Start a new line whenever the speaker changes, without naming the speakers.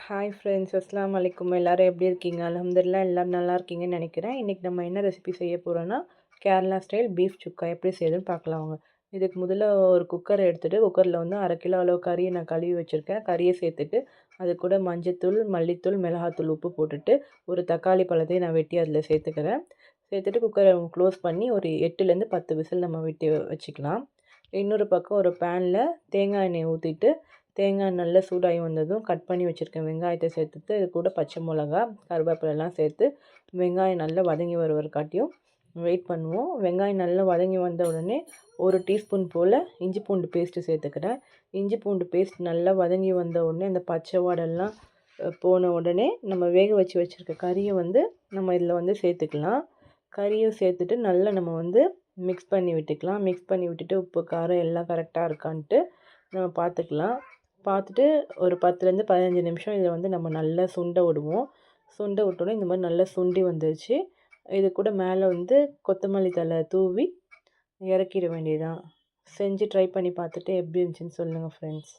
Hi friends, அஸ்ஸலாமு அலைக்கும். எல்லோரும் எப்படி இருக்கீங்க? அல்ஹம்துலில்லாஹ் எல்லோரும் நல்லா இருக்கீங்கன்னு நினைக்கிறேன். இன்றைக்கி நம்ம என்ன ரெசிபி செய்ய போகிறோன்னா, கேரளா ஸ்டைல் பீஃப் சுக்கா எப்படி செய்யுதுன்னு பார்க்கலாம் வாங்க. இதுக்கு முதல்ல ஒரு குக்கரை எடுத்துகிட்டு குக்கரில் வந்து 1/2 கிலோ அளவு கறியை நான் கழுவி வச்சுருக்கேன். கறியை சேர்த்துட்டு அது கூட மஞ்சத்தூள், மல்லித்தூள், மிளகாத்தூள், உப்பு போட்டுட்டு ஒரு தக்காளி பழத்தையும் நான் வெட்டி அதில் சேர்த்துக்கிறேன். சேர்த்துட்டு குக்கரை க்ளோஸ் பண்ணி ஒரு 8லேருந்து 10 விசில் நம்ம விட்டு வச்சுக்கலாம். இன்னொரு பக்கம் ஒரு பேனில் தேங்காய் எண்ணெய் ஊற்றிட்டு தேங்காய் நல்லா சூடாகி வந்ததும் கட் பண்ணி வச்சுருக்கேன் வெங்காயத்தை சேர்த்துட்டு இது கூட பச்சை மிளகா, கருவேப்பிலெல்லாம் சேர்த்து வெங்காயம் நல்லா வதங்கி வருவதற்காட்டியும் வெயிட் பண்ணுவோம். வெங்காயம் நல்லா வதங்கி வந்த உடனே 1 டீஸ்பூன் போல் இஞ்சி பூண்டு பேஸ்ட்டு சேர்த்துக்கிறேன். இஞ்சி பூண்டு பேஸ்ட் நல்லா வதங்கி வந்த உடனே அந்த பச்சை வாடெல்லாம் போன உடனே நம்ம வேக வச்சு வச்சுருக்க கறியை வந்து நம்ம இதில் வந்து சேர்த்துக்கலாம். கறியை சேர்த்துட்டு நல்லா நம்ம வந்து மிக்ஸ் பண்ணி விட்டுக்கலாம். மிக்ஸ் பண்ணி விட்டுட்டு உப்பு காரம் எல்லாம் கரெக்டாக இருக்கான்ட்டு நம்ம பார்த்துக்கலாம். பார்த்துட்டு ஒரு 10லேருந்து 15 நிமிஷம் இதை வந்து நம்ம நல்லா சுண்ட விடுவோம். சுண்ட விட்டோன்னே இந்த மாதிரி நல்லா சுண்டி வந்துருச்சு. இது கூட மேலே வந்து கொத்தமல்லி தழை தூவி இறக்கிட வேண்டியதுதான். செஞ்சு ட்ரை பண்ணி பார்த்துட்டு எப்படி இருந்துச்சுன்னு சொல்லுங்கள் ஃப்ரெண்ட்ஸ்.